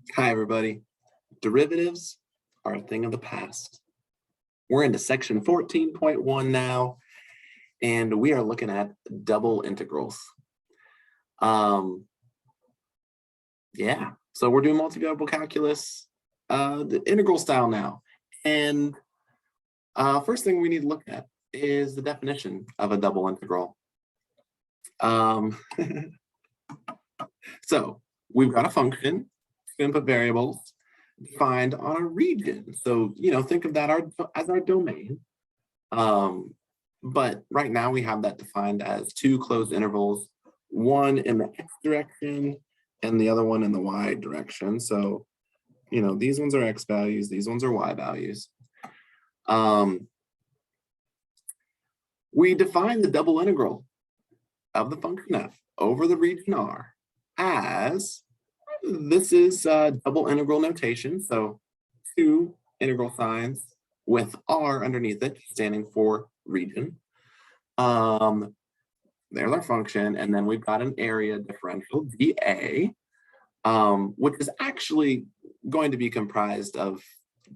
Hi, everybody. Derivatives are a thing of the past. We're into section 14.1 now, and we are looking at double integrals. Yeah, so we're doing multivariable calculus, the integral style now. And first thing we need to look at is the definition of a double integral. So we've got a function, input variables, defined on a region. So, think of that as our domain. But right now we have that defined as two closed intervals, one in the x direction and the other one in the y direction. So, these ones are x values, these ones are y values. We define the double integral of the function f over the region R as, this is double integral notation. So two integral signs with R underneath it, standing for region. There's our function, and then we've got an area differential, dA, which is actually going to be comprised of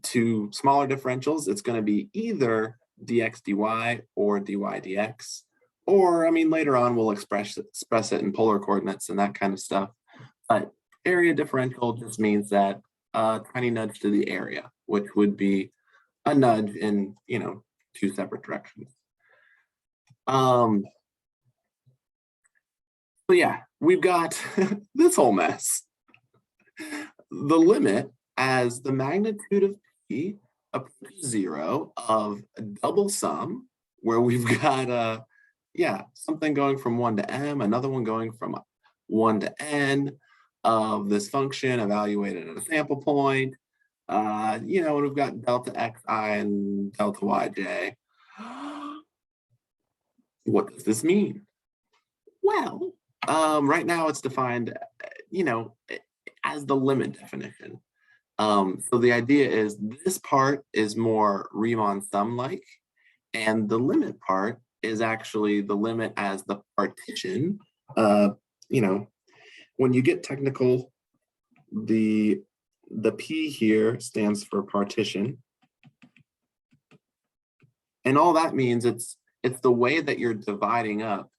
two smaller differentials. It's going to be either dx dy or dy dx, or later on we'll express it in polar coordinates and that kind of stuff. But area differential just means that a tiny nudge to the area, which would be a nudge in two separate directions. So yeah, we've got this whole mess. The limit as the magnitude of p approaches 0 of a double sum, where we've got something going from 1 to m, another one going from 1 to n of this function evaluated at a sample point. And we've got delta xi and delta yj. What does this mean? Well, right now it's defined, as the limit definition. So the idea is this part is more Riemann sum-like, and the limit part is actually the limit as the partition. When you get technical, the P here stands for partition. And all that means it's the way that you're dividing up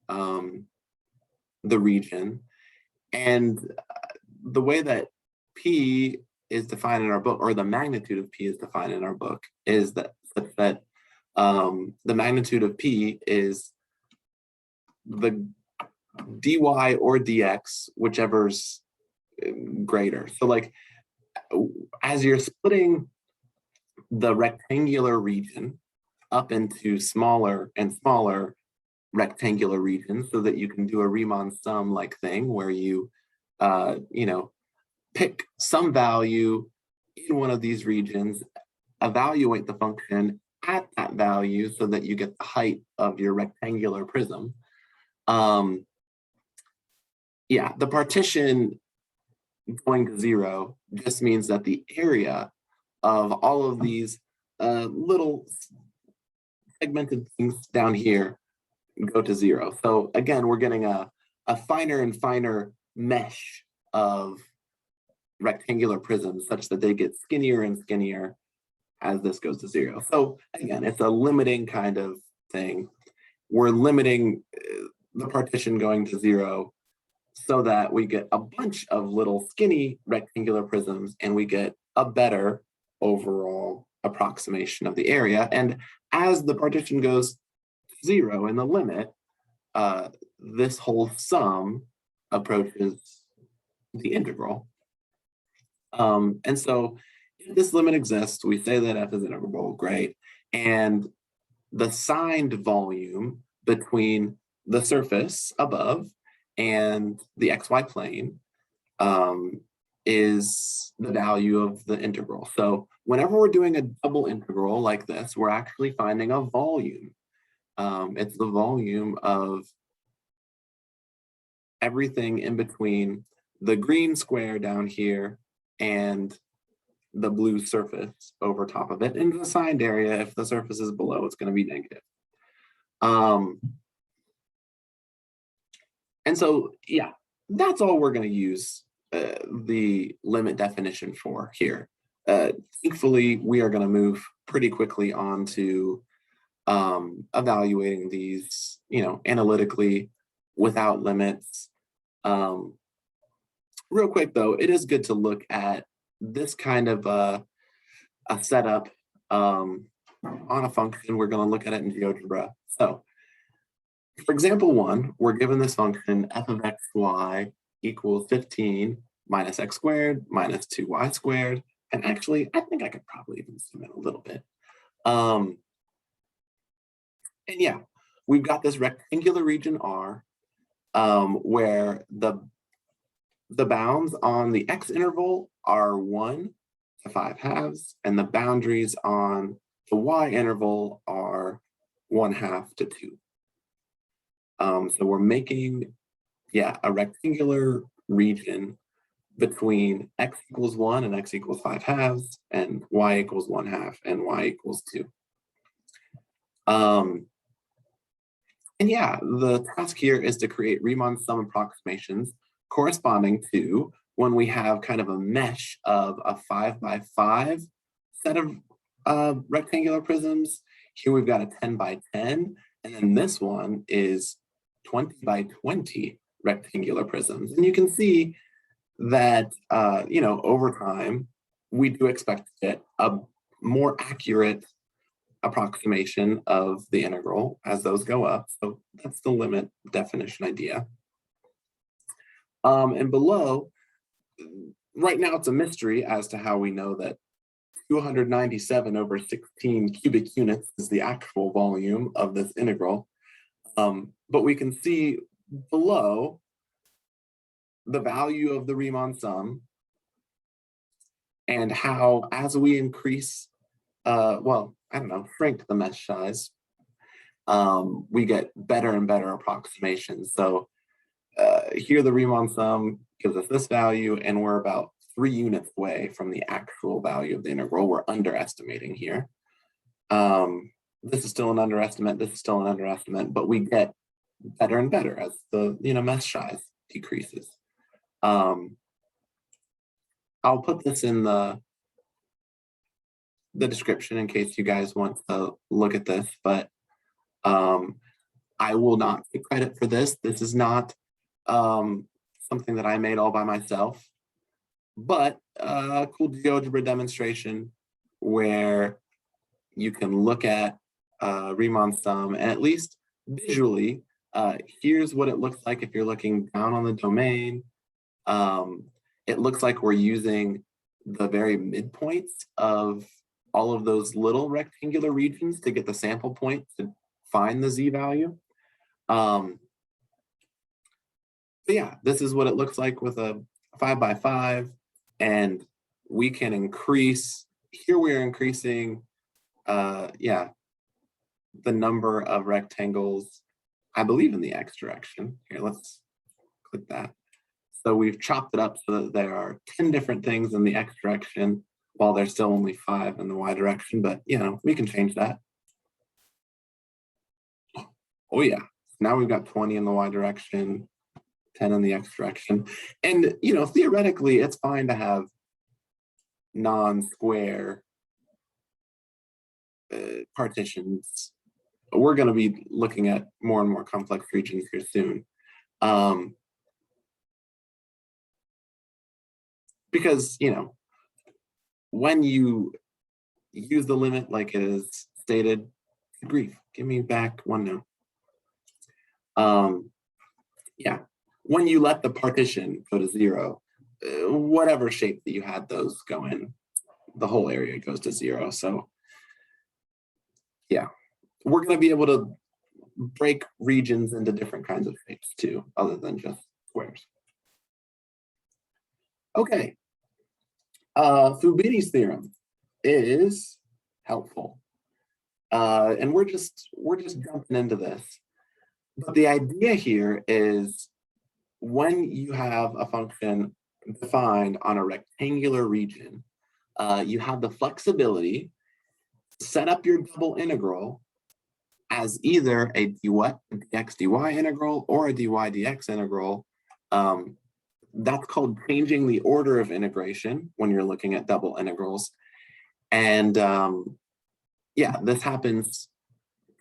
the region, and the way that P is defined in our book, or the magnitude of P is defined in our book, is that the magnitude of P is the dy or dx, whichever's greater. So like, as you're splitting the rectangular region up into smaller and smaller rectangular regions so that you can do a Riemann sum like thing where you pick some value in one of these regions, evaluate the function at that value so that you get the height of your rectangular prism. The partition going to 0 just means that the area of all of these little segmented things down here go to 0. So again, we're getting a finer and finer mesh of rectangular prisms such that they get skinnier and skinnier as this goes to 0. So again, it's a limiting kind of thing. We're limiting the partition going to 0 so that we get a bunch of little skinny rectangular prisms and we get a better overall approximation of the area. And as the partition goes to 0 in the limit, this whole sum approaches the integral. And so if this limit exists, we say that f is integrable, great. And the signed volume between the surface above and the xy plane is the value of the integral. So whenever we're doing a double integral like this, we're actually finding a volume. It's the volume of everything in between the green square down here and the blue surface over top of it. And the assigned area, if the surface is below, it's going to be negative. And so, yeah, that's all we're going to use the limit definition for here. Thankfully, we are going to move pretty quickly on to evaluating these, analytically without limits. Real quick though, it is good to look at this kind of a setup on a function. We're going to look at it in GeoGebra. So for example 1, we're given this function f of xy equals 15 minus x squared minus 2y squared. And actually, I think I could probably even zoom in a little bit. And yeah, we've got this rectangular region R where the bounds on the x interval are 1 to 5 halves, and the boundaries on the y interval are 1/2 to 2. So we're making, a rectangular region between x equals 1 and x equals 5 halves, and y equals 1/2 and y equals 2. And yeah, the task here is to create Riemann sum approximations corresponding to when we have kind of a mesh of a 5x5 set of rectangular prisms. Here we've got a 10x10, and then this one is 20x20 rectangular prisms. And you can see that, over time, we do expect to get a more accurate approximation of the integral as those go up. So that's the limit definition idea. And below, right now it's a mystery as to how we know that 297 over 16 cubic units is the actual volume of this integral. But we can see below the value of the Riemann sum and how as we increase, shrink the mesh size, we get better and better approximations. So here the Riemann sum gives us this value, and we're about 3 units away from the actual value of the integral. We're underestimating here. This is still an underestimate, this is still an underestimate, but we get better and better as the mesh size decreases. I'll put this in the description in case you guys want to look at this, but I will not take credit for this. This is not something that I made all by myself, but a cool GeoGebra demonstration where you can look at Riemann sum, and at least visually, here's what it looks like if you're looking down on the domain. It looks like we're using the very midpoints of all of those little rectangular regions to get the sample point to find the z value. But yeah, this is what it looks like with a 5x5, and we can increase, here we're increasing, the number of rectangles, I believe in the x direction. Here, let's click that. So we've chopped it up so that there are 10 different things in the x direction, while there's still only 5 in the y direction, but we can change that. Oh yeah, now we've got 20 in the y direction, 10 in the x direction. And theoretically, it's fine to have non-square partitions. We're going to be looking at more and more complex regions here soon. Because, when you use the limit like it is stated, grief, give me back 1 now. When you let the partition go to 0, whatever shape that you had those go in, the whole area goes to 0. So yeah, we're going to be able to break regions into different kinds of shapes too, other than just squares. Okay. Fubini's theorem is helpful, and we're just jumping into this. But the idea here is when you have a function defined on a rectangular region, you have the flexibility to set up your double integral as either a dx dy integral or a dy dx integral, that's called changing the order of integration when you're looking at double integrals. And yeah, this happens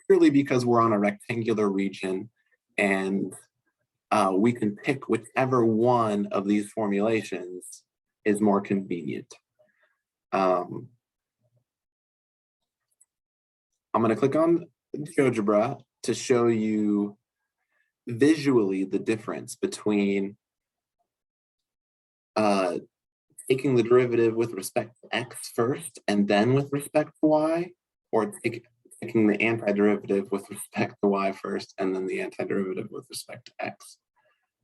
purely because we're on a rectangular region, and we can pick whichever one of these formulations is more convenient. I'm going to click on GeoGebra to show you visually the difference between taking the derivative with respect to x first and then with respect to y, or taking the antiderivative with respect to y first and then the antiderivative with respect to x.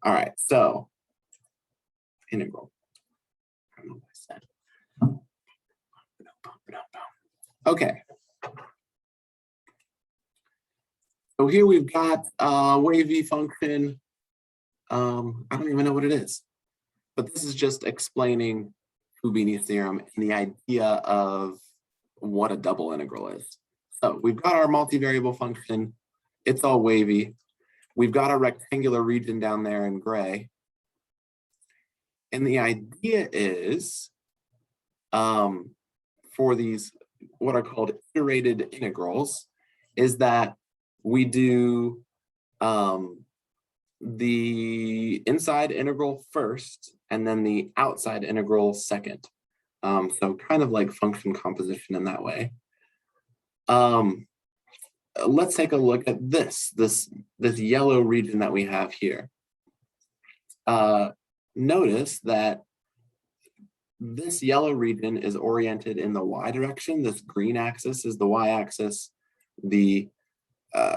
All right, so integral. I don't know what I said. Okay. So here we've got a wavy function. I don't even know what it is, but this is just explaining Fubini's theorem and the idea of what a double integral is. So we've got our multivariable function. It's all wavy. We've got a rectangular region down there in gray. And the idea is for these, what are called iterated integrals, is that we do the inside integral first and then the outside integral second. So kind of like function composition in that way. Let's take a look at this yellow region that we have here. Notice that this yellow region is oriented in the y direction. This green axis is the y-axis. The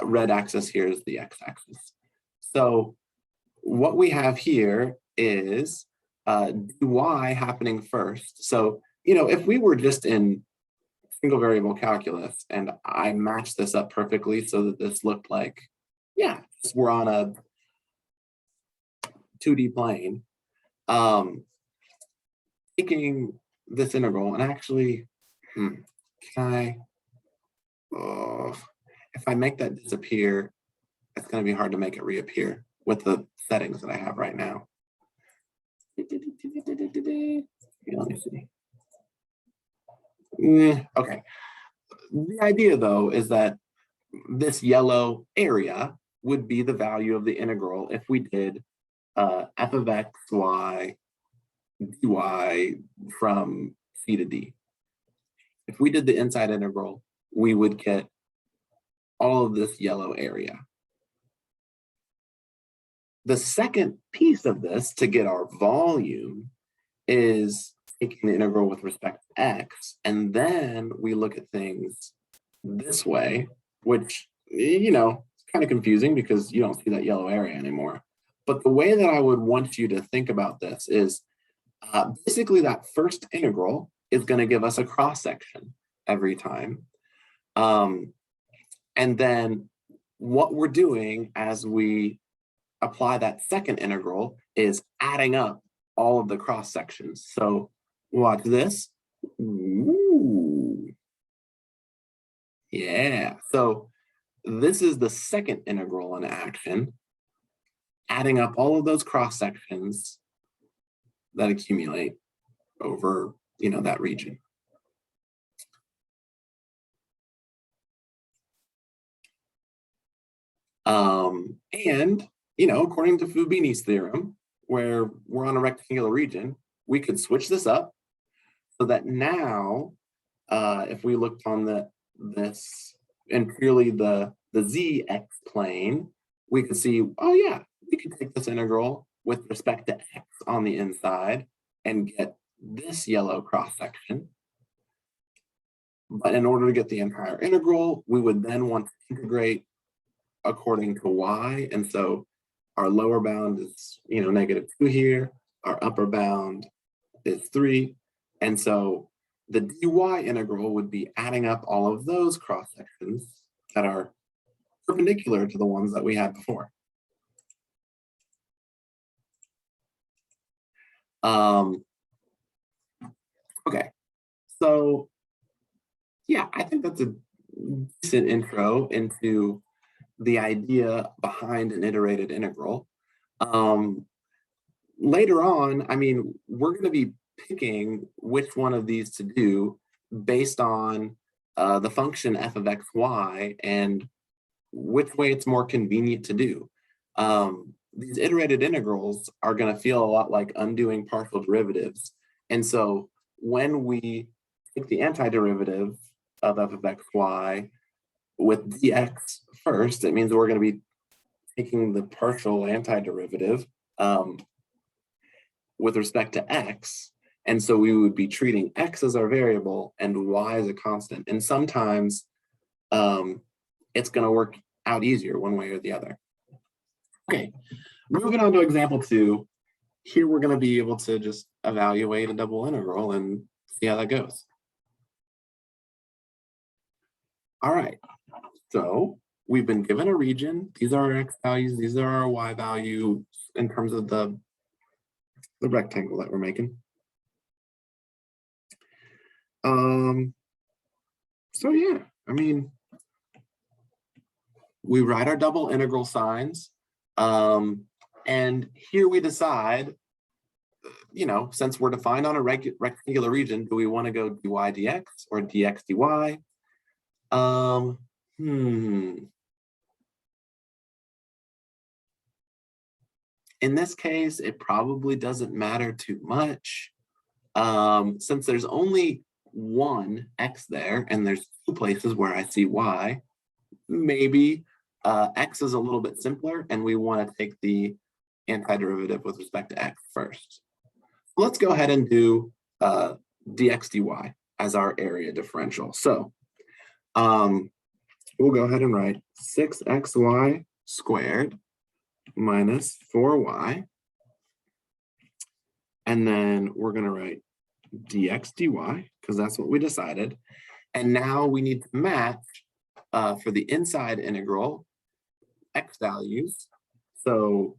red axis here is the x-axis. So what we have here is dy happening first. So, you know, if we were just in single variable calculus and I matched this up perfectly so that this looked like, yeah, we're on a 2D plane, taking this integral and actually, can I, if I make that disappear, it's going to be hard to make it reappear with the settings that I have right now. Let me see. Okay. The idea, though, is that this yellow area would be the value of the integral if we did f of x, y, dy from c to d. If we did the inside integral, we would get all of this yellow area. The second piece of this to get our volume is taking the integral with respect to x, and then we look at things this way, which, you know, it's kind of confusing because you don't see that yellow area anymore. But the way that I would want you to think about this is basically that first integral is going to give us a cross-section every time. And then what we're doing as we apply that second integral is adding up all of the cross sections. So watch this. Ooh. Yeah, so this is the second integral in action, adding up all of those cross sections that accumulate over, you know, that region. And, you know, according to Fubini's theorem, where we're on a rectangular region, we could switch this up so that now, if we looked on this and purely the zx plane, we could see, oh yeah, we could take this integral with respect to x on the inside and get this yellow cross section. But in order to get the entire integral, we would then want to integrate according to y, and so our lower bound is, you know, -2 here, our upper bound is 3, and so the dy integral would be adding up all of those cross sections that are perpendicular to the ones that we had before. Okay, so yeah, I think that's a decent intro into the idea behind an iterated integral. later on, I mean, we're going to be picking which one of these to do based on the function f of x, y, and which way it's more convenient to do. These iterated integrals are going to feel a lot like undoing partial derivatives. And so when we take the antiderivative of f of x, y with dx first, it means we're going to be taking the partial antiderivative with respect to x. And so we would be treating x as our variable and y as a constant. And sometimes it's going to work out easier one way or the other. Okay, moving on to example 2. Here we're going to be able to just evaluate a double integral and see how that goes. All right, so we've been given a region. These are our x values. These are our y values in terms of the rectangle that we're making. So yeah, I mean, we write our double integral signs. And here we decide, you know, since we're defined on a rectangular region, do we want to go dy dx or dx dy? In this case, it probably doesn't matter too much. Since there's only one x there and there's 2 places where I see y, maybe x is a little bit simpler and we want to take the antiderivative with respect to x first. Let's go ahead and do dx dy as our area differential. So we'll go ahead and write 6xy squared minus 4y. And then we're going to write dx dy because that's what we decided. And now we need to match for the inside integral x values. So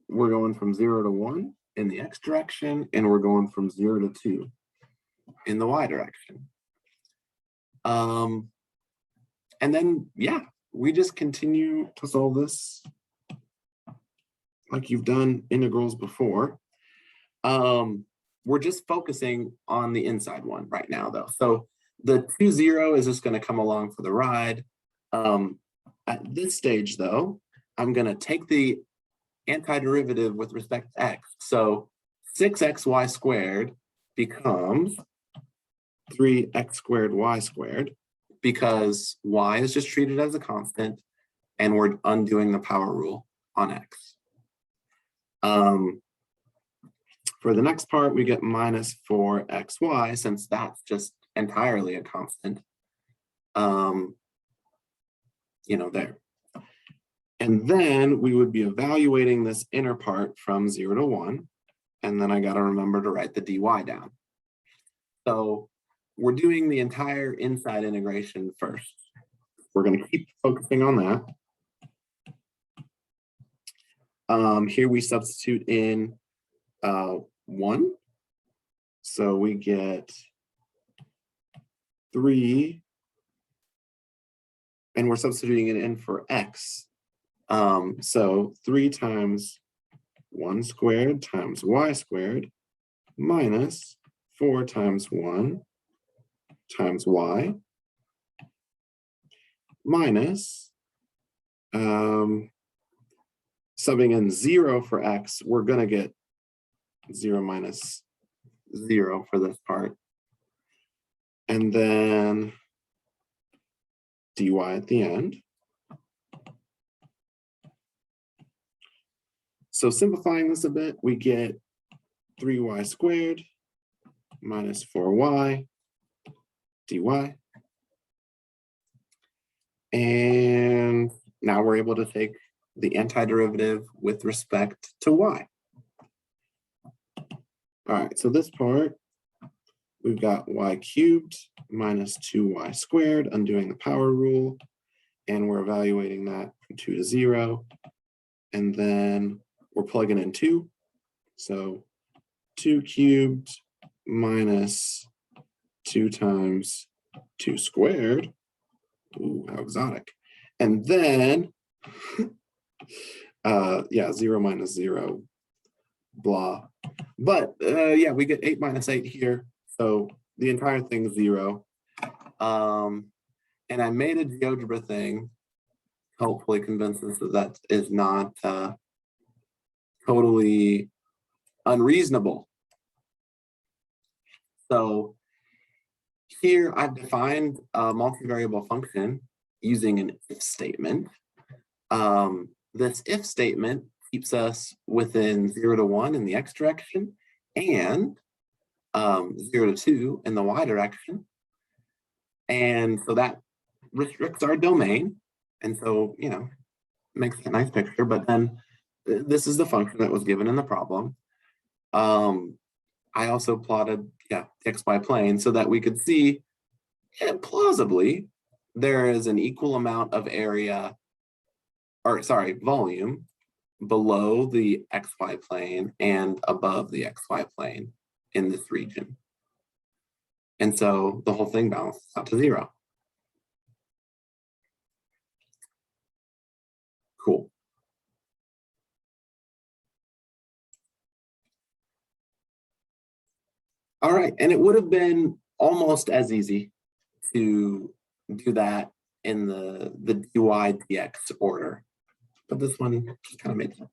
we're going from 0 to 1 in the x direction, and we're going from 0 to 2 in the y direction. And then, yeah, we just continue to solve this like you've done integrals before. We're just focusing on the inside one right now, though. So the 2, 0 is just going to come along for the ride. At this stage, though, I'm going to take the antiderivative with respect to x. So 6xy squared becomes 3x squared y squared, because y is just treated as a constant, and we're undoing the power rule on x. For the next part, we get minus 4xy, since that's just entirely a constant, you know, there. And then we would be evaluating this inner part from 0 to 1, and then I got to remember to write the dy down. So we're doing the entire inside integration first. We're going to keep focusing on that. Here we substitute in 1. So we get 3, and we're substituting it in for x. So 3 times 1 squared times y squared minus 4 times 1 times y minus, subbing in 0 for x, we're going to get 0 minus 0 for this part. And then dy at the end. So simplifying this a bit, we get 3y squared minus 4y dy. And now we're able to take the antiderivative with respect to y. All right, so this part, we've got y cubed minus 2y squared, undoing the power rule, and we're evaluating that from 2 to 0. And then we're plugging in 2. So 2 cubed minus 2 times 2 squared. Ooh, how exotic. And then Yeah, 0 minus 0, blah. But yeah, we get 8 minus 8 here. So the entire thing's 0. And I made a GeoGebra thing, hopefully convinces that that is not totally unreasonable. So here I've defined a multivariable function using an if statement. This if statement keeps us within 0 to 1 in the x direction and 0 to 2 in the y direction. And so that restricts our domain. And so, you know, makes a nice picture, but then this is the function that was given in the problem. I also plotted, the xy plane so that we could see, plausibly, there is an equal amount of area, or sorry, volume below the xy plane and above the xy plane in this region. And so the whole thing balances out to 0. Cool. All right, and it would have been almost as easy to do that in the dy dx order, but this one just kind of made sense.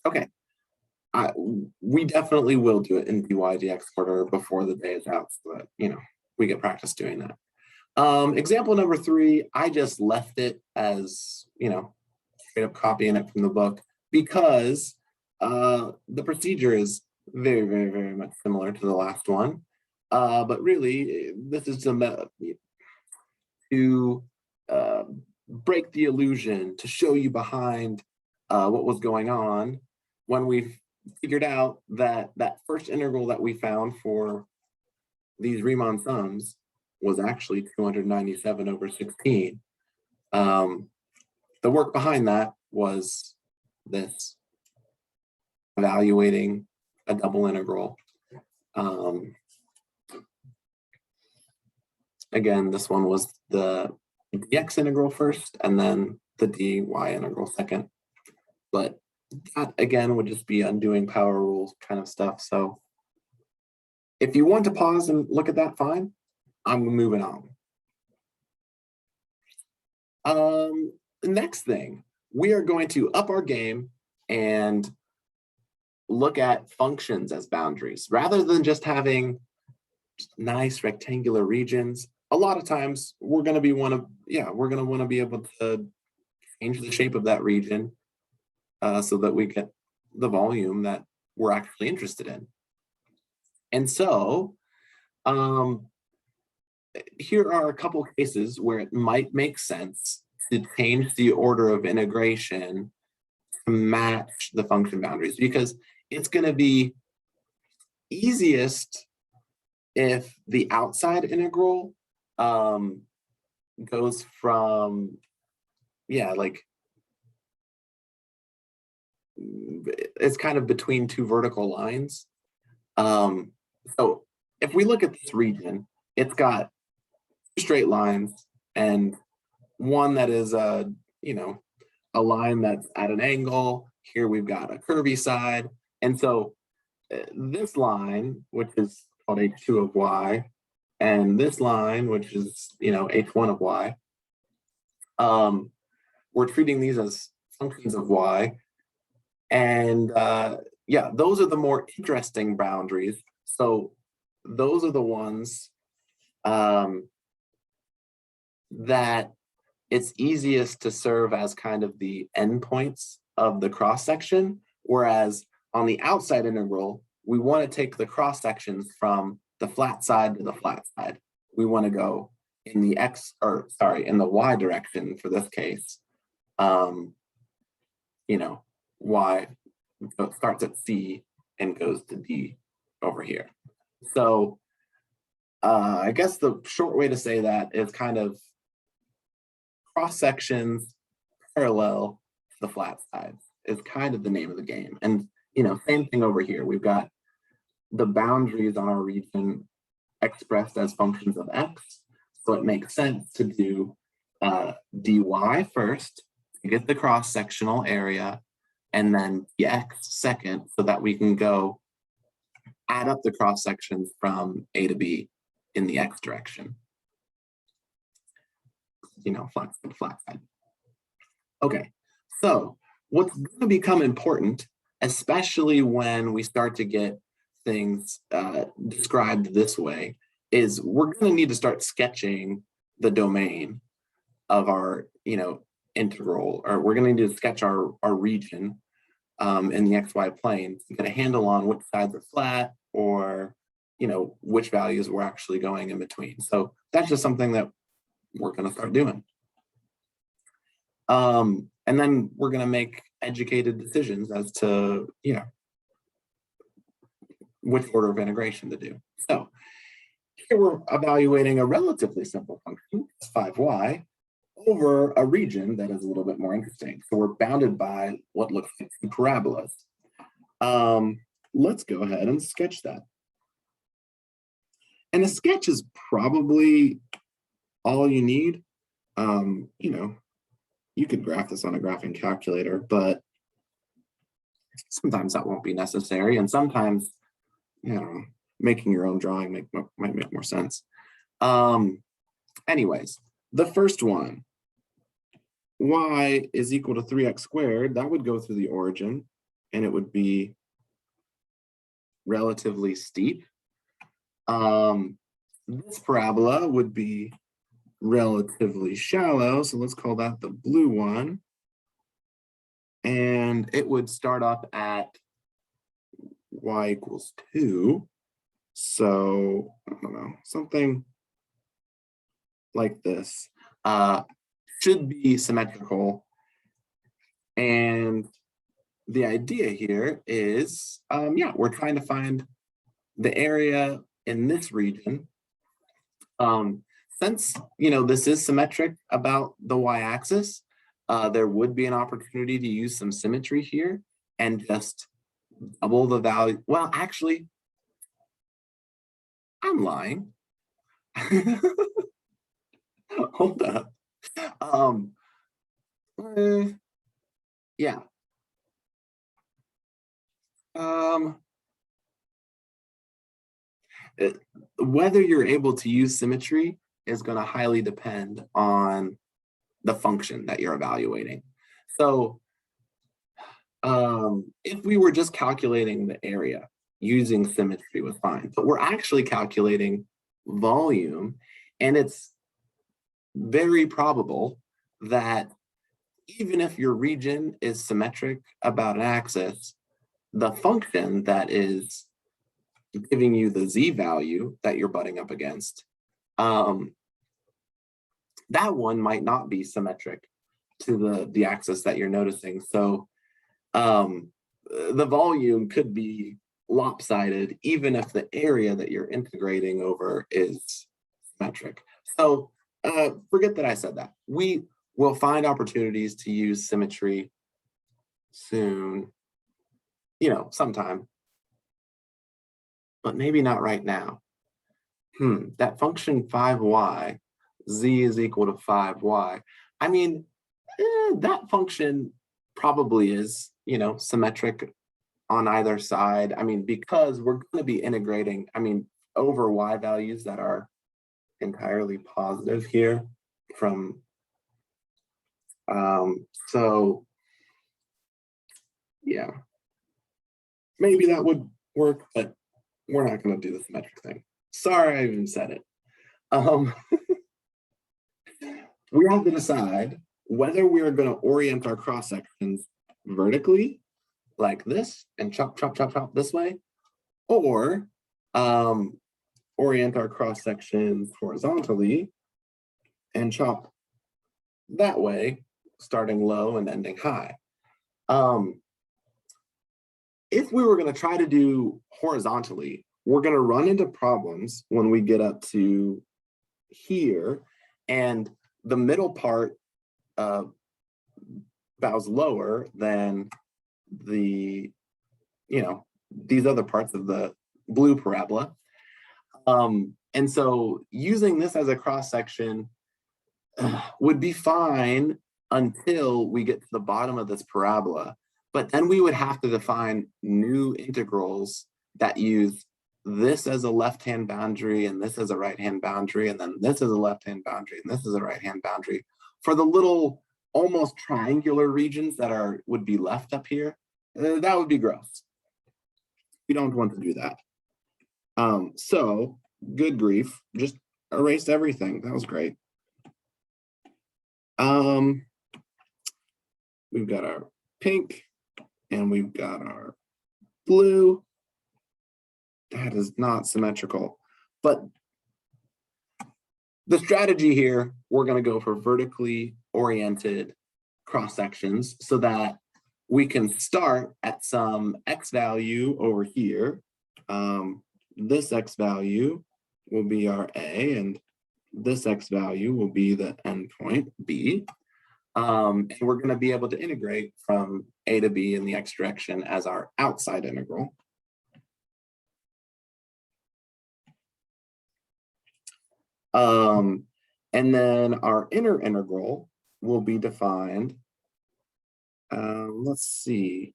Okay, we definitely will do it in dy dx order before the day is out, so that, you know, we get practice doing that. Example number 3, I just left it as, you know, straight up copying it from the book because the procedure is very, very, very much similar to the last one. But really, this is to break the illusion, to show you behind what was going on when we figured out that that first integral that we found for these Riemann sums was actually 297 over 16. The work behind that was this, evaluating a double integral. Again, this one was the dx integral first, and then the dy integral second. But that, again, would just be undoing power rules kind of stuff. So if you want to pause and look at that, fine. I'm moving on. The next thing, we are going to up our game and look at functions as boundaries rather than just having nice rectangular regions. A lot of times we're going to want to be able to change the shape of that region so that we get the volume that we're actually interested in. And so here are a couple cases where it might make sense to change the order of integration to match the function boundaries, because it's going to be easiest if the outside integral goes from, it's kind of between two vertical lines. So if we look at this region, it's got straight lines and one that is a line that's at an angle. Here we've got a curvy side. And so this line, which is called h2 of y, and this line, which is, h1 of y, we're treating these as functions of y. And those are the more interesting boundaries. So those are the ones that it's easiest to serve as kind of the endpoints of the cross section, whereas on the outside integral, we want to take the cross sections from the flat side to the flat side. We want to go in the in the y direction for this case. Y starts at C and goes to D over here. So I guess the short way to say that is kind of cross sections parallel to the flat sides is kind of the name of the game. And same thing over here. We've got the boundaries on our region expressed as functions of x. So it makes sense to do dy first, to get the cross-sectional area and then the x second so that we can go add up the cross sections from A to B in the x direction. You know, flat side. Okay, so what's going to become important, especially when we start to get things described this way, is we're going to need to start sketching the domain of our, you know, integral, or we're going to need to sketch our region in the XY plane to get a handle on which sides are flat, or, you know, which values we're actually going in between. So that's just something that we're going to start doing. And then we're going to make educated decisions as to, you know, which order of integration to do. So here we're evaluating a relatively simple function, 5y, over a region that is a little bit more interesting. So we're bounded by what looks like two parabolas. Let's go ahead and sketch that. And a sketch is probably all you need. You know, you could graph this on a graphing calculator, but sometimes that won't be necessary. And sometimes, you know, making your own drawing might make more sense. Anyways, the first one, y is equal to 3x squared, that would go through the origin, and it would be relatively steep. This parabola would be relatively shallow, so let's call that the blue one. And it would start up at y equals 2. So, I don't know, something like this should be symmetrical. And the idea here is, yeah, we're trying to find the area in this region. Since, you know, this is symmetric about the y-axis, there would be an opportunity to use some symmetry here and just double the value. Well, actually, I'm lying. Hold up. Yeah. Whether you're able to use symmetry is going to highly depend on the function that you're evaluating. So if we were just calculating the area, using symmetry was fine, but we're actually calculating volume, and it's very probable that even if your region is symmetric about an axis, the function that is giving you the z value that you're butting up against, that one might not be symmetric to the axis that you're noticing. So the volume could be lopsided even if the area that you're integrating over is symmetric. So forget that I said that. We will find opportunities to use symmetry soon, you know, sometime, but maybe not right now. That function 5y, z is equal to 5y. I mean, that function probably is, you know, symmetric on either side. I mean, because we're going to be integrating, I mean, over y values that are entirely positive here from, so yeah, maybe that would work, but we're not going to do the symmetric thing. Sorry, I even said it. We have to decide whether we are going to orient our cross sections vertically, like this, and chop, chop, chop, chop this way, or orient our cross sections horizontally and chop that way, starting low and ending high. If we were going to try to do horizontally, we're going to run into problems when we get up to here, and the middle part bows lower than the, you know, these other parts of the blue parabola. And so using this as a cross section would be fine until we get to the bottom of this parabola. But then we would have to define new integrals that use this as a left-hand boundary and this as a right-hand boundary, and then this is a left-hand boundary and this is a right-hand boundary for the little almost triangular regions that would be left up here. That would be gross. We don't want to do that. So good grief, just erase everything. That was great. We've got our pink and we've got our blue. That is not symmetrical, but the strategy here, we're going to go for vertically oriented cross sections so that we can start at some X value over here. This X value will be our A, and this X value will be the endpoint B. And we're going to be able to integrate from A to B in the X direction as our outside integral. And then our inner integral will be defined. Let's see.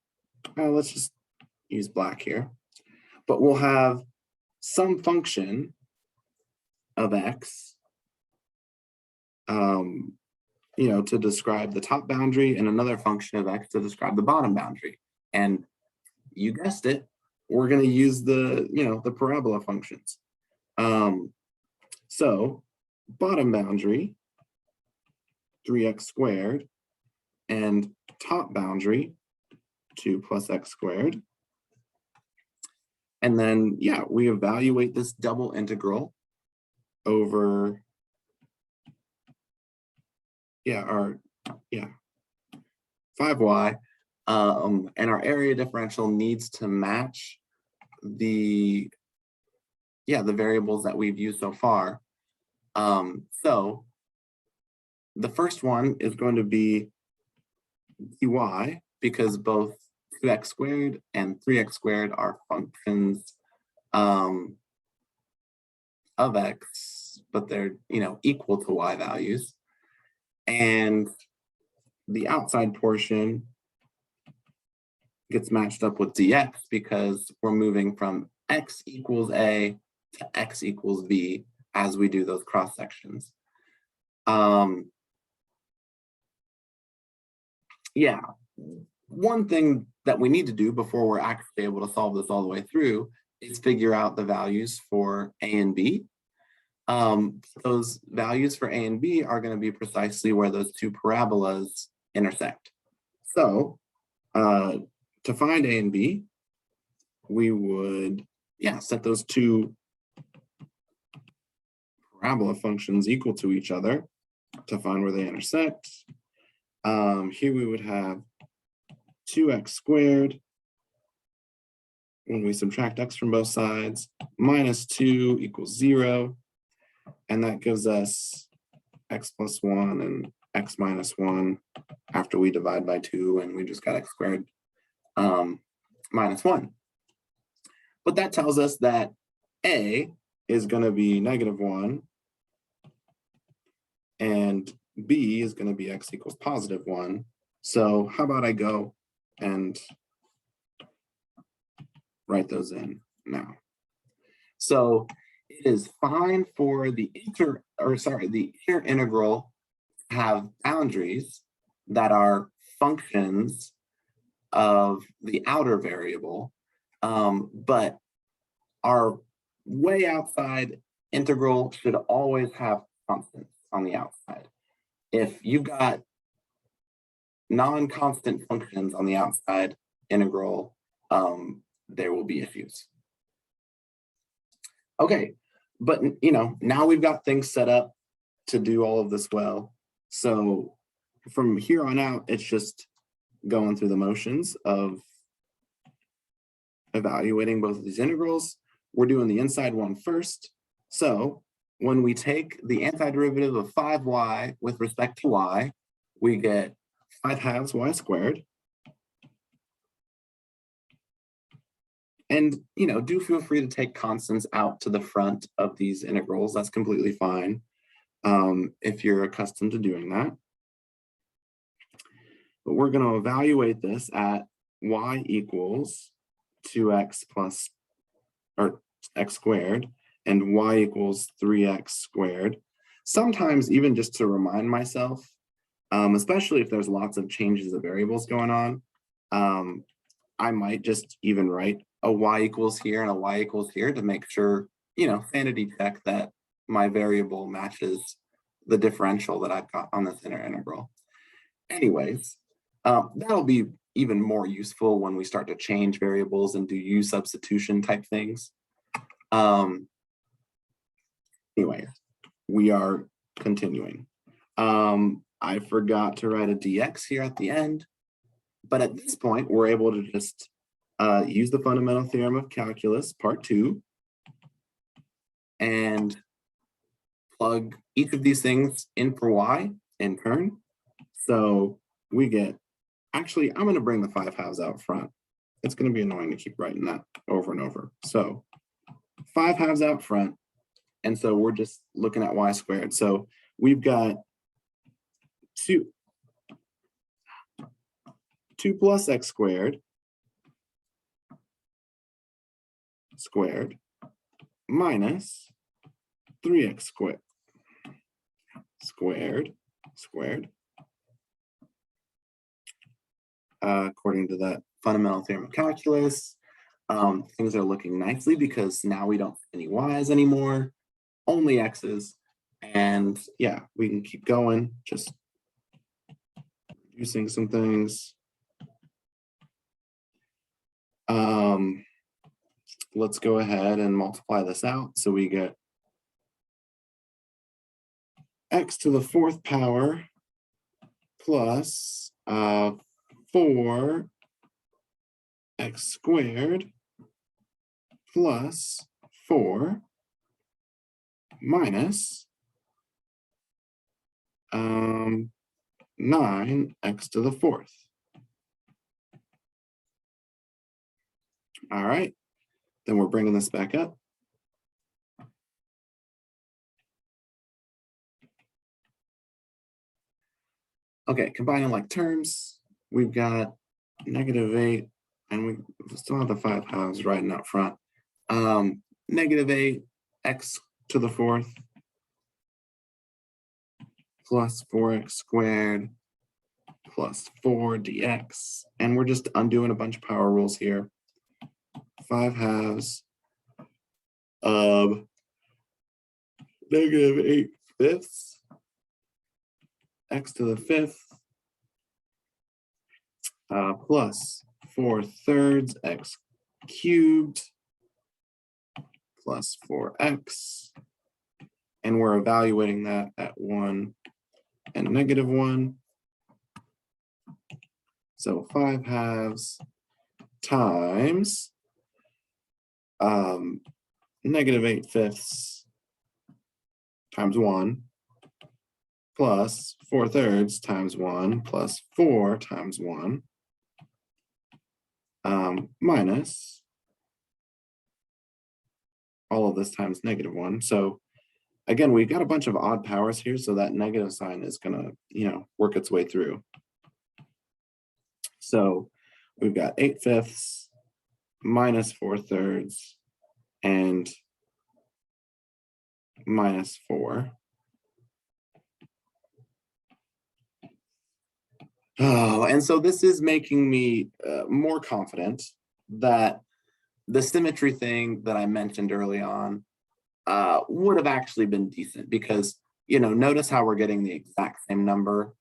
Let's just use black here. But we'll have some function of X, to describe the top boundary, and another function of X to describe the bottom boundary. And you guessed it, we're going to use the parabola functions. So bottom boundary, 3x squared, and top boundary, 2 plus x squared. And then, we evaluate this double integral over, 5y, and our area differential needs to match the variables that we've used so far. So the first one is going to be dy, because both 2x squared and 3x squared are functions of x, but they're equal to y values. And the outside portion gets matched up with dx because we're moving from x equals a to x equals b as we do those cross sections. One thing that we need to do before we're actually able to solve this all the way through is figure out the values for a and b. Those values for a and b are going to be precisely where those two parabolas intersect. So to find a and b, we would set those two parabola functions equal to each other to find where they intersect. Here we would have 2x squared when we subtract x from both sides, minus 2 equals 0. And that gives us x plus 1 and x minus 1 after we divide by 2, and we just got x squared minus 1. But that tells us that a is going to be -1, and b is going to be x equals +1. So how about I go and write those in now. So it is fine for the inner integral to have boundaries that are functions of the outer variable, but our way outside integral should always have constants on the outside. If you've got non-constant functions on the outside integral, there will be issues. Okay, but now we've got things set up to do all of this well. So from here on out, it's just going through the motions of evaluating both of these integrals. We're doing the inside one first. So when we take the antiderivative of 5y with respect to y, we get 5/2 y squared. And do feel free to take constants out to the front of these integrals. That's completely fine if you're accustomed to doing that. but we're going to evaluate this at y equals 2x plus, or x squared, and y equals 3x squared. Sometimes even just to remind myself, especially if there's lots of changes of variables going on, I might just even write a y equals here and a y equals here to make sure, sanity check that my variable matches the differential that I've got on this inner integral. Anyways, that'll be even more useful when we start to change variables and do u substitution type things. Anyway, we are continuing. I forgot to write a dx here at the end, but at this point, we're able to just use the fundamental theorem of calculus, part 2, and plug each of these things in for y in turn. So we get, actually, I'm going to bring the 5/2 out front. It's going to be annoying to keep writing that over and over. So 5/2 out front. And so we're just looking at y squared. So we've got 2 plus x squared minus 3x squared according to that fundamental theorem of calculus. Things are looking nicely because now we don't see any y's anymore, only x's. And yeah, we can keep going, just reducing some things. Let's go ahead and multiply this out. So we get x to the 4th power plus 4x squared plus 4 minus 9x to the 4th. All right, then we're bringing this back up. Okay, combining like terms, we've got -8, and we still have the 5/2 writing out front. -8 x to the 4th plus 4x squared plus 4 dx. And we're just undoing a bunch of power rules here. 5/2 of -8/5 x to the 5th plus 4/3 x cubed plus 4x. And we're evaluating that at 1 and -1. So 5/2 times -8/5 times 1 plus 4/3 times 1 plus 4 times 1 minus all of this times -1. So again, we've got a bunch of odd powers here, so that negative sign is gonna, work its way through. So we've got 8/5 minus 4/3 and minus 4. Oh, and so this is making me more confident that the symmetry thing that I mentioned early on would have actually been decent, because, notice how we're getting the exact same number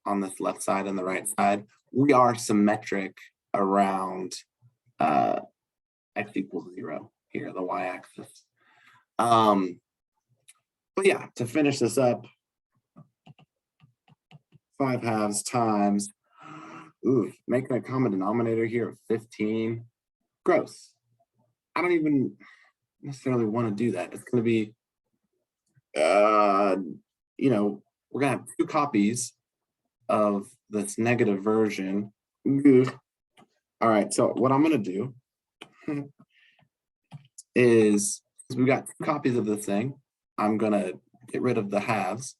on this left side and the right side. We are symmetric around x equals 0 here, the y-axis. But yeah, to finish this up, 5/2 times, making a common denominator here of 15. Gross. I don't even necessarily want to do that. It's going to be, we're going to have 2 copies of this negative version. All right, so what I'm going to do is, since we've got 2 copies of this thing, I'm going to get rid of the halves,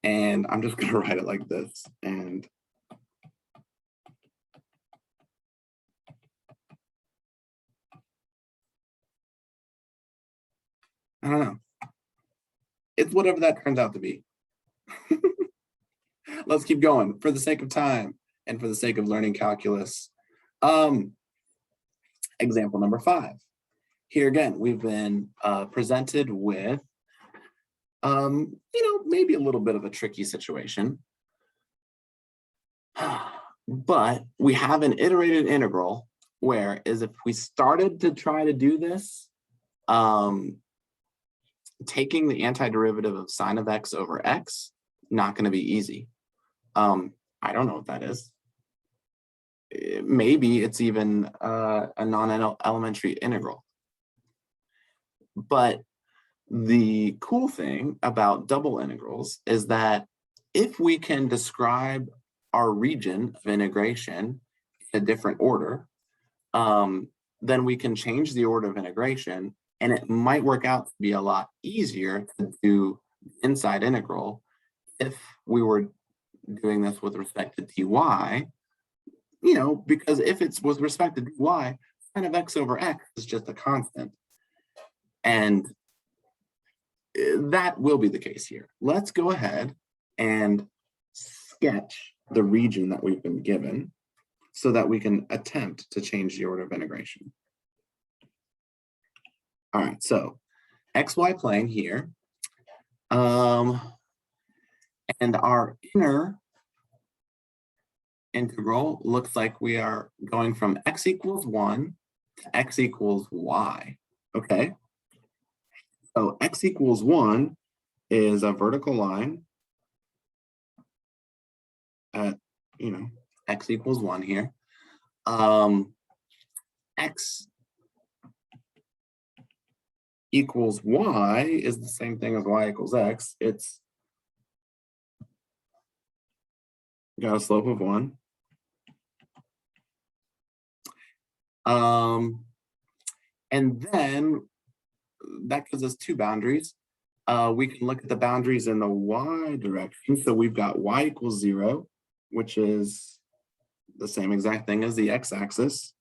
and I'm just going to write it like this. And I don't know. It's whatever that turns out to be. Let's keep going for the sake of time and for the sake of learning calculus. Example number 5. Here again, we've been presented with, maybe a little bit of a tricky situation. But we have an iterated integral where is if we started to try to do this, taking the antiderivative of sine of x over x, not going to be easy. I don't know what that is. Maybe it's even a non-elementary integral. But the cool thing about double integrals is that if we can describe our region of integration in a different order, then we can change the order of integration, and it might work out to be a lot easier to do inside integral if we were doing this with respect to dy, because if it's with respect to dy, sine of x over x is just a constant. And that will be the case here. Let's go ahead and sketch the region that we've been given so that we can attempt to change the order of integration. All right, so xy plane here. And our inner integral looks like we are going from x equals 1 to x equals y, okay? So x equals 1 is a vertical line at, x equals 1 here. X equals y is the same thing as y equals x. It's got a slope of 1. And then that gives us 2 boundaries. We can look at the boundaries in the y direction. So we've got y equals 0, which is the same exact thing as the x-axis.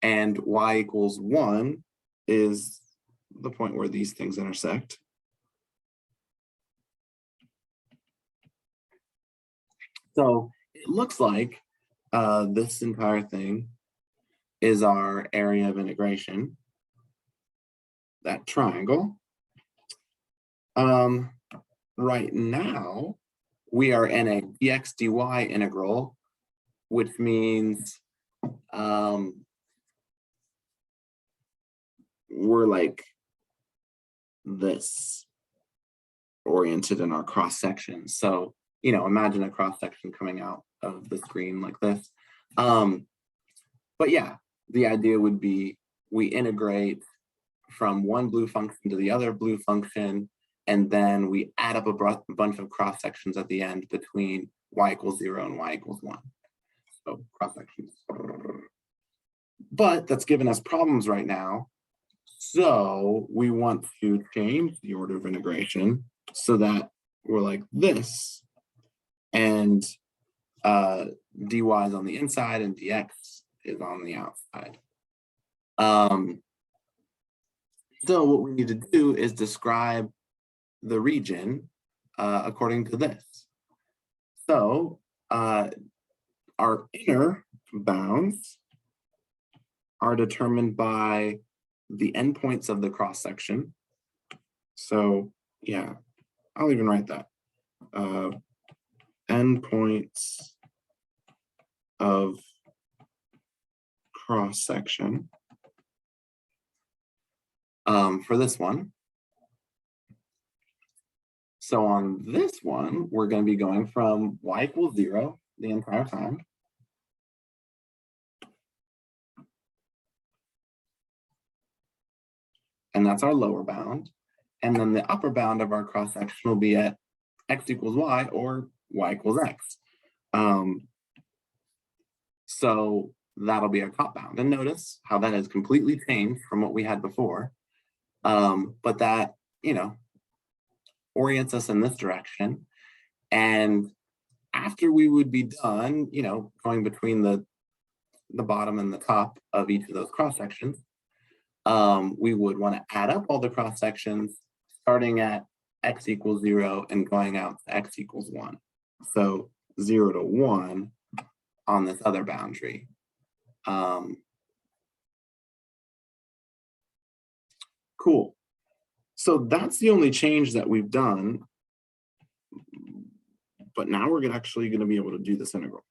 And y equals 1 is the point where these things intersect. So it looks like this entire thing is our area of integration, that triangle. Right now, we are in a dx dy integral, which means we're like this oriented in our cross section. So, imagine a cross section coming out of the screen like this. But yeah, the idea would be we integrate from one blue function to the other blue function, and then we add up a bunch of cross sections at the end between y equals 0 and y equals 1. So cross sections. But that's given us problems right now. So we want to change the order of integration so that we're like this, and dy is on the inside and dx is on the outside. So what we need to do is describe the region according to this. So our inner bounds are determined by the endpoints of the cross section. So yeah, I'll even write that. Endpoints of cross section for this one. So on this one, we're going to be going from y equals 0 the entire time. And that's our lower bound. And then the upper bound of our cross section will be at x equals y or y equals x. So that'll be our top bound. And notice how that has completely changed from what we had before. But that, orients us in this direction. And after we would be done, going between the bottom and the top of each of those cross sections, we would want to add up all the cross sections starting at x equals 0 and going out to x equals 1. So 0 to 1 on this other boundary. Cool. So that's the only change that we've done. But now we're actually going to be able to do this integral.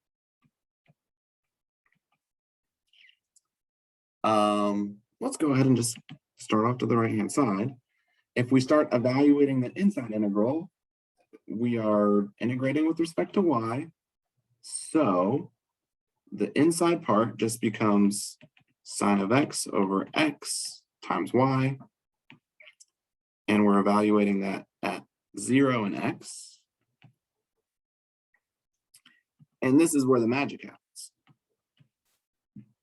Let's go ahead and just start off to the right-hand side. If we start evaluating the inside integral, we are integrating with respect to y. So the inside part just becomes sine of x over x times y. And we're evaluating that at 0 and x. And this is where the magic happens.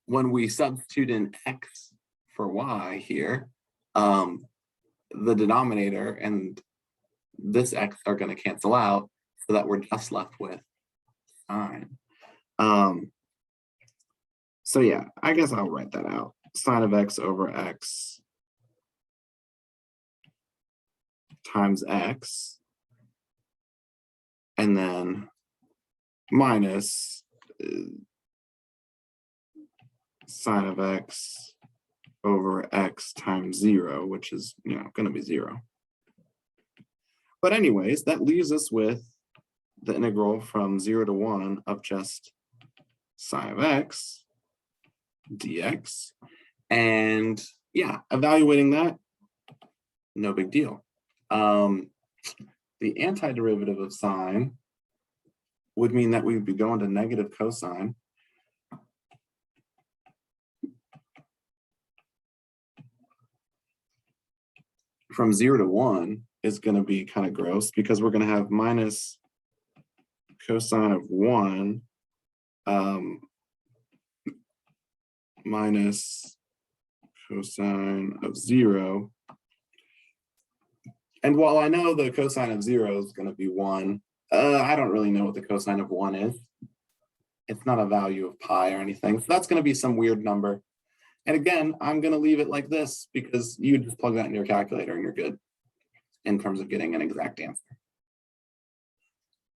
When we substitute in x for y here, the denominator and this x are going to cancel out so that we're just left with sine. So yeah, I guess I'll write that out. Sine of x over x times x, and then minus sine of x over x times 0, which is, going to be 0. But anyways, that leaves us with the integral from 0 to 1 of just sine of x dx. And yeah, evaluating that, no big deal. The antiderivative of sine would mean that we would be going to negative cosine. From 0 to 1 is going to be kind of gross because we're going to have minus cosine of 1 minus cosine of 0. And while I know the cosine of 0 is going to be 1, I don't really know what the cosine of 1 is. It's not a value of pi or anything. So that's going to be some weird number. And again, I'm going to leave it like this because you just plug that in your calculator and you're good in terms of getting an exact answer.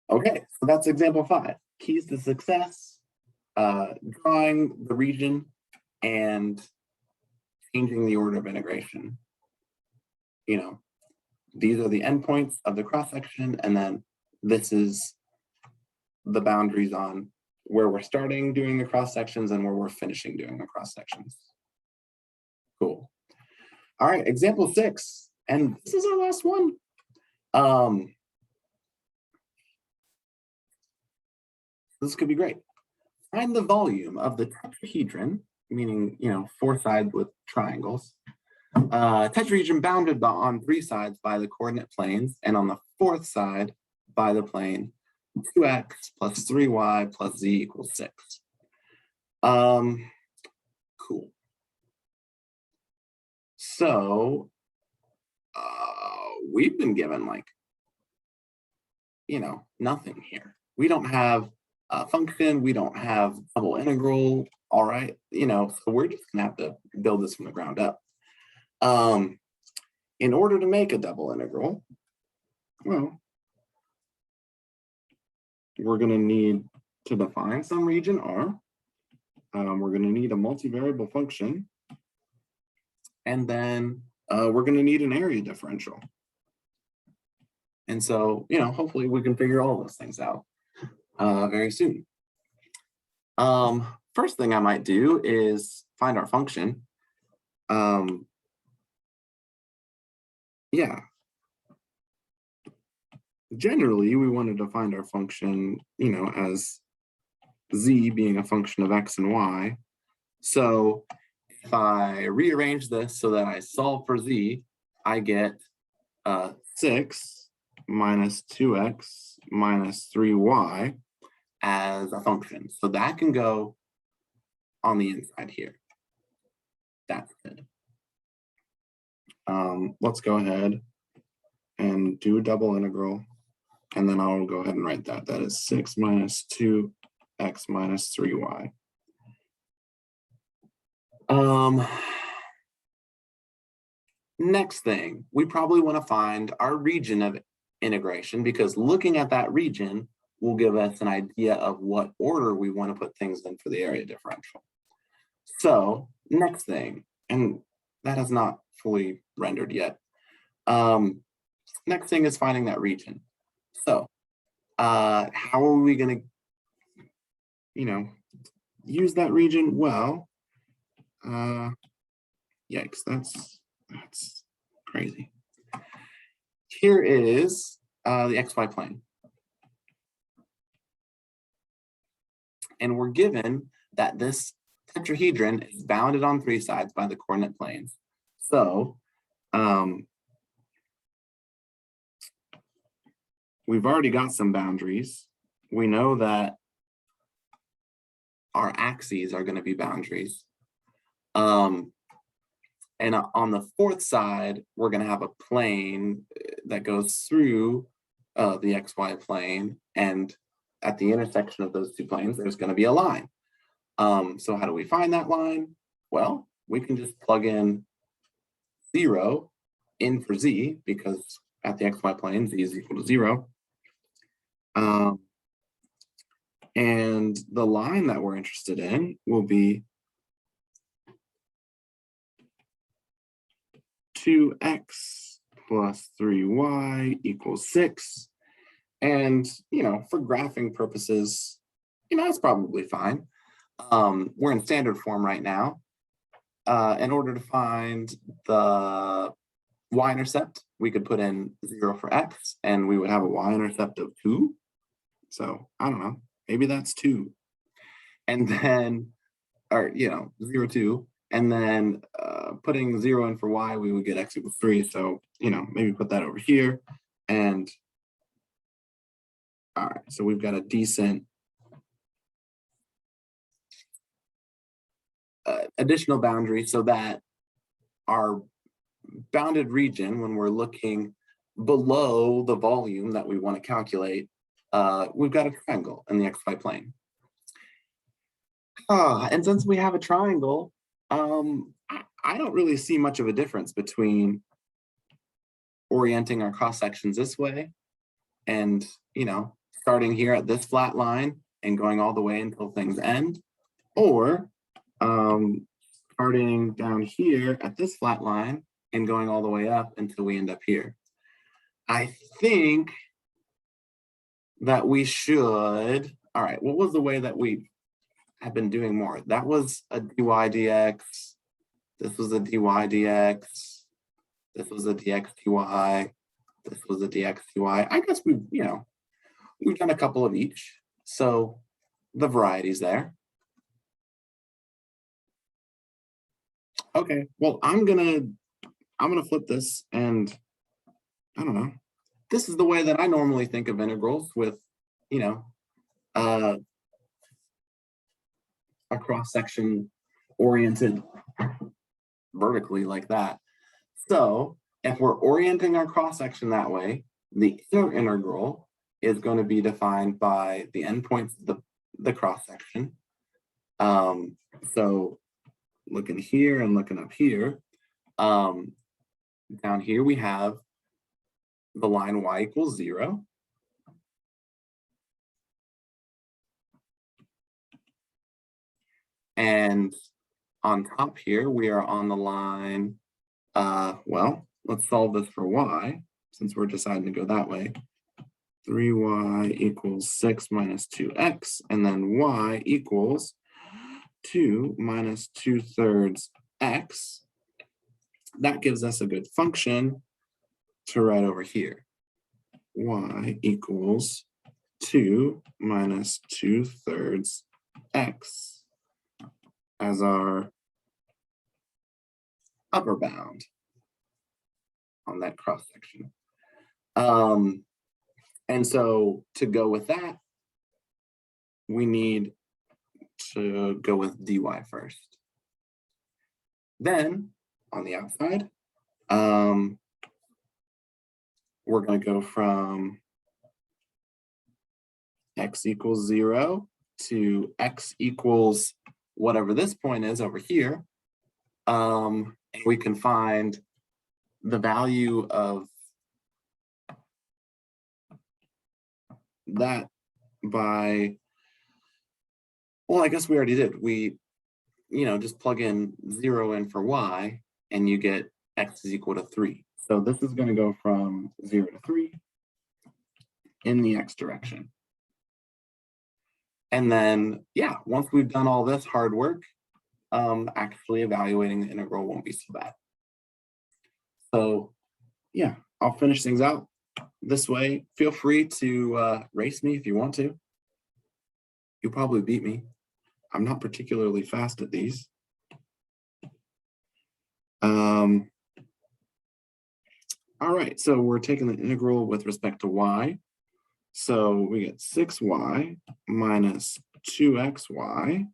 Okay, so that's example 5. Keys to success, drawing the region and changing the order of integration. These are the endpoints of the cross-section, and then this is the boundaries on where we're starting doing the cross-sections and where we're finishing doing the cross-sections. Cool. All right, example 6, and this is our last one. This could be great. Find the volume of the tetrahedron, meaning, 4 sides with triangles. Tetrahedron bounded on 3 sides by the coordinate planes, and on the 4th side by the plane 2x plus 3y plus z equals 6. Cool. So we've been given nothing here. We don't have a function, we don't have double integral, all right, so we're just gonna have to build this from the ground up. In order to make a double integral, well, we're gonna need to define some region R. We're gonna need a multivariable function, and then we're gonna need an area differential. And so, hopefully we can figure all those things out very soon. First thing I might do is find our function. Yeah. Generally, we wanted to find our function, as z being a function of x and y. So if I rearrange this so that I solve for z, I get 6 minus 2x minus 3y as a function. So that can go on the inside here. That's good. Let's go ahead and do a double integral, and then I'll go ahead and write that. That is 6 minus 2x minus 3y. Next thing, we probably want to find our region of integration, because looking at that region will give us an idea of what order we want to put things in for the area differential. So next thing, and that is not fully rendered yet. Next thing is finding that region. So how are we going to, use that region? Well, yikes, that's crazy. Here is the XY plane. And we're given that this tetrahedron is bounded on 3 sides by the coordinate planes. So we've already got some boundaries. We know that our axes are going to be boundaries. And on the 4th side, we're going to have a plane that goes through the XY plane. And at the intersection of those 2 planes, there's going to be a line. So how do we find that line? Well, we can just plug in 0 in for z, because at the XY plane, z is equal to 0. And the line that we're interested in will be 2x plus 3y equals 6. And, for graphing purposes, that's probably fine. We're in standard form right now. In order to find the y-intercept, we could put in 0 for x, and we would have a y-intercept of 2. So, I don't know, maybe that's 2. And then, 0, 2. And then putting 0 in for y, we would get x equals 3. So, maybe put that over here. And all right, so we've got a decent additional boundary, so that our bounded region, when we're looking below the volume that we want to calculate, we've got a triangle in the XY plane. And since we have a triangle, I don't really see much of a difference between orienting our cross sections this way and, starting here at this flat line and going all the way until things end, or starting down here at this flat line and going all the way up until we end up here. I think that we should, all right, what was the way that we have been doing more? That was a dy dx. This was a dy dx. This was a dx dy. This was a dx dy. I guess we've done a couple of each. So the variety's there. Okay, well, I'm gonna flip this, and I don't know. This is the way that I normally think of integrals, with, a cross section oriented vertically like that. So if we're orienting our cross section that way, the inner integral is going to be defined by the endpoints of the cross section. So looking here and looking up here, down here we have the line y equals 0. And on top here, we are on the line, well, let's solve this for y, since we're deciding to go that way. 3y equals 6 minus 2x, and then y equals 2 minus 2/3 x. That gives us a good function to write over here. Y equals 2 minus 2/3 x as our upper bound on that cross section. And so to go with that, we need to go with dy first. Then on the outside, we're going to go from x equals 0 to x equals whatever this point is over here. And we can find the value of that by, well, I guess we already did. We, just plug in 0 in for y, and you get x is equal to 3. So this is going to go from 0 to 3 in the x direction. And then, yeah, once we've done all this hard work, actually evaluating the integral won't be so bad. So, yeah, I'll finish things out this way. Feel free to race me if you want to. You'll probably beat me. I'm not particularly fast at these. All right, so we're taking the integral with respect to y. So we get 6y minus 2xy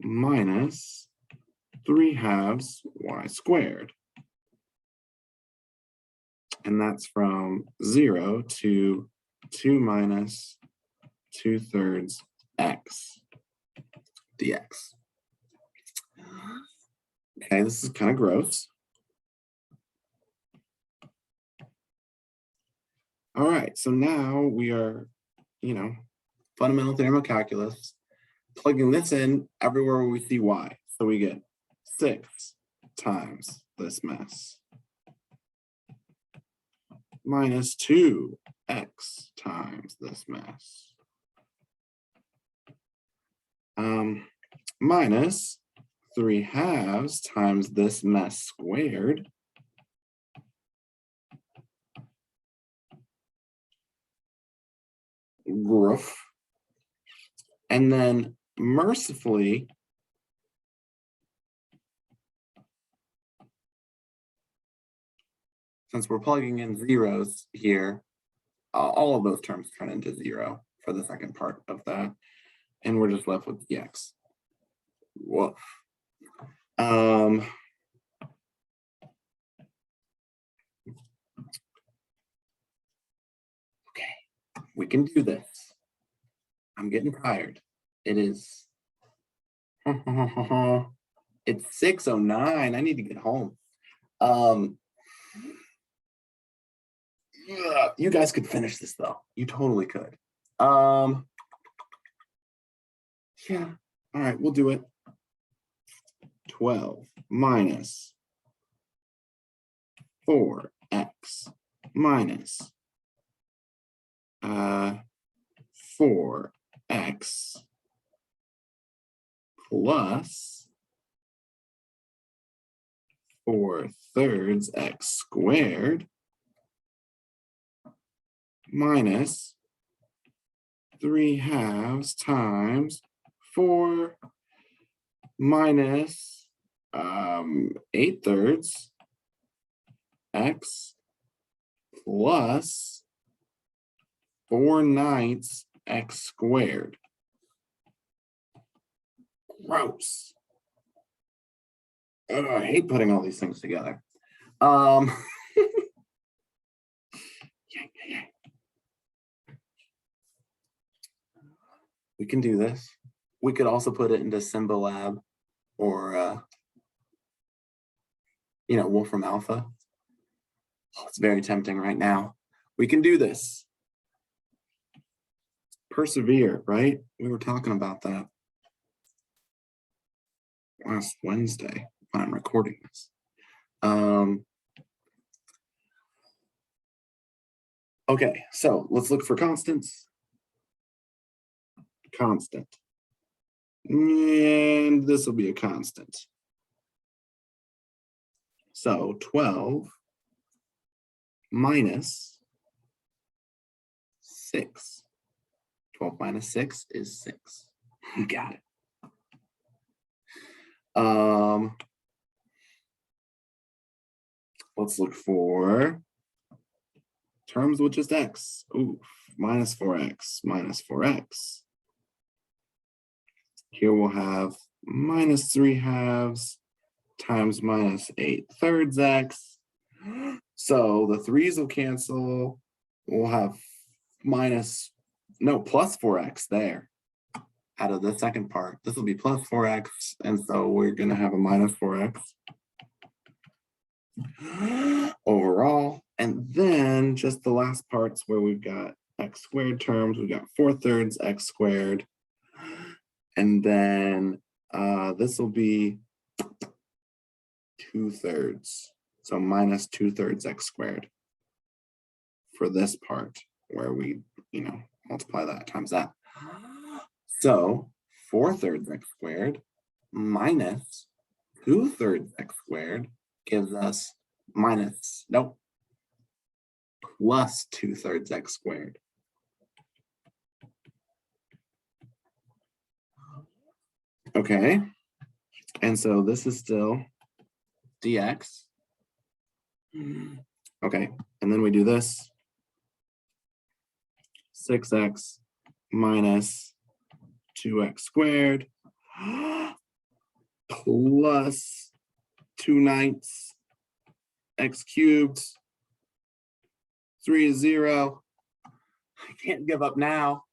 minus 3/2 y squared. And that's from 0 to 2 minus 2/3 x dx. Okay, this is kind of gross. All right, so now we are, fundamental theorem of calculus, plugging this in everywhere where we see y. So we get 6 times this mess minus 2x times this mess minus 3/2 times this mess squared Groof. And then mercifully, since we're plugging in zeros here, all of those terms turn into 0 for the second part of that. And we're just left with the x. Woof. Okay, we can do this. I'm getting tired. It is. It's 6:09. I need to get home. You guys could finish this though. You totally could. Yeah. All right, we'll do it. 12 minus 4x minus 4x plus 4/3 x squared minus 3/2 times 4 minus 8/3 x plus 4/9 x squared. Gross. Oh, I hate putting all these things together. We can do this. We could also put it into Symbolab or, Wolfram Alpha. Oh, it's very tempting right now. We can do this. Persevere, right? We were talking about that last Wednesday when I'm recording this. Okay, so let's look for constants. Constant. And this will be a constant. So 12 minus 6. 12 minus 6 is 6. Got it. Let's look for terms with just x. Ooh, minus 4x, minus 4x. Here we'll have minus 3/2 times minus 8/3 x. So the 3's will cancel. We'll have plus 4x there out of the second part. This will be plus 4x, and so we're going to have a minus 4x. overall. And then just the last parts where we've got x squared terms, we've got 4/3 x squared. And then this will be 2/3. So minus 2/3 x squared for this part where we, multiply that times that. So 4/3 x squared minus 2/3 x squared gives us plus 2/3 x squared. Okay, and so this is still dx. Okay, and then we do this. 6x minus 2x squared plus 2/9 x cubed. 3 is 0. I can't give up now.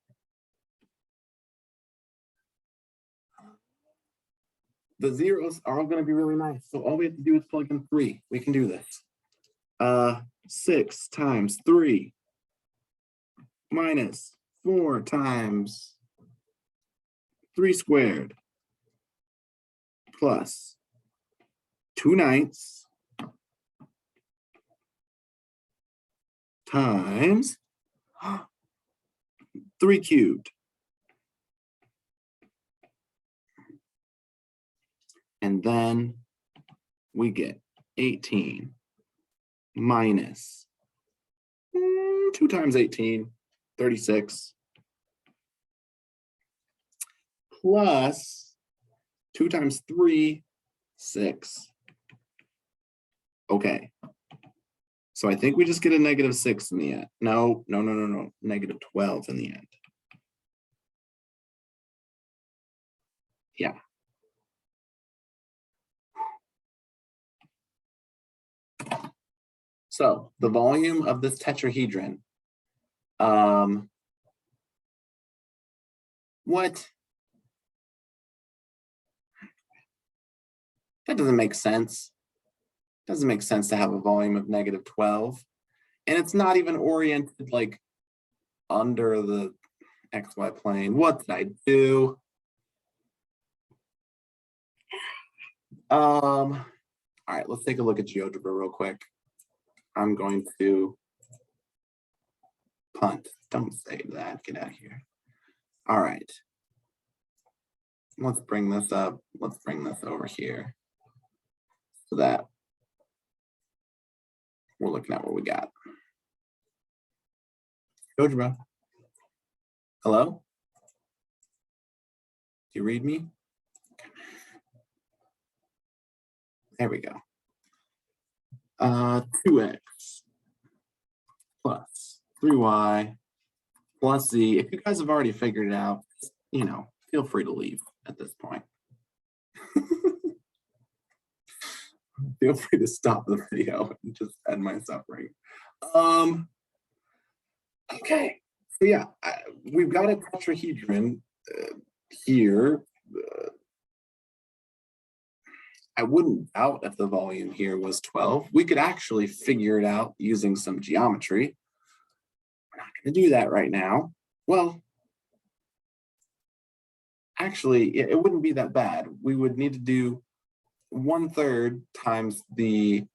The zeros are all going to be really nice. So all we have to do is plug in 3. We can do this. 6 times 3 minus 4 times 3 squared plus 2/9 times 3 cubed. And then we get 18 minus 2 times 18, 36, plus 2 times 3, 6. Okay. So I think we just get a -6 in the end. No, -12 in the end. Yeah. So the volume of this tetrahedron, what? That doesn't make sense. Doesn't make sense to have a volume of -12. And it's not even oriented like under the XY plane. What did I do? All right, let's take a look at GeoGebra real quick. I'm going to punt. Don't say that. Get out of here. All right. Let's bring this up. Let's bring this over here so that we're looking at what we got. GeoGebra. Hello? Do you read me? There we go. 2x plus 3y plus z. If you guys have already figured it out, feel free to leave at this point. Feel free to stop the video and just end my suffering. Okay, so yeah, we've got a tetrahedron here. I wouldn't doubt if the volume here was 12. We could actually figure it out using some geometry. We're not going to do that right now. Well, actually, it wouldn't be that bad. We would need to do 1/3 times the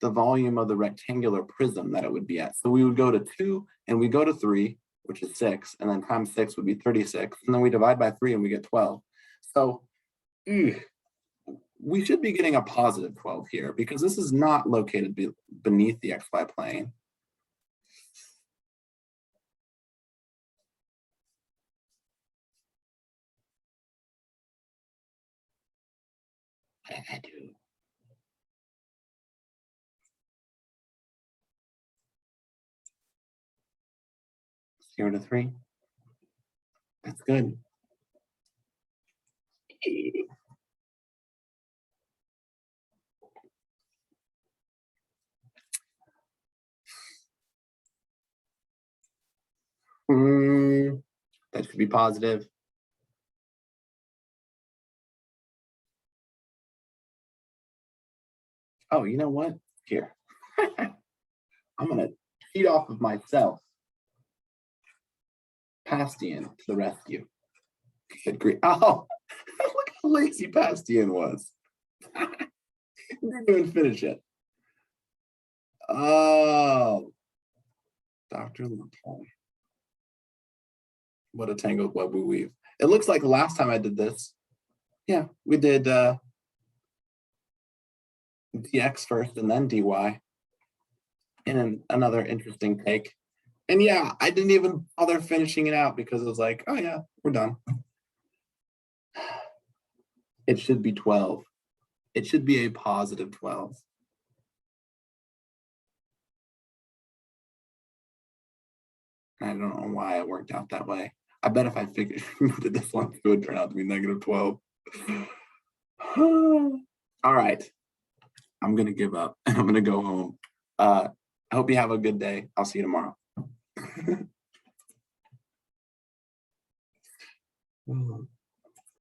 volume of the rectangular prism that it would be at. So we would go to 2 and we go to 3, which is 6, and then times 6 would be 36. And then we divide by 3 and we get 12. So we should be getting a positive 12 here because this is not located beneath the XY plane. What did I do? Zero to 3. That's good. That could be positive. Oh, you know what? Here. I'm gonna cheat off of myself. Pastian to the rescue. Good grief. Oh, look how lazy Pastian was. Didn't even finish it. Oh, Dr. Lupol. What a tangled web we weave. It looks like the last time I did this, yeah, we did dx first and then dy in another interesting take. And yeah, I didn't even bother finishing it out because it was like, oh yeah, we're done. It should be 12. It should be a positive 12. I don't know why it worked out that way. I bet if I figured did this one, it would turn out to be negative 12. All right. I'm going to give up and I'm going to go home. I hope you have a good day. I'll see you tomorrow.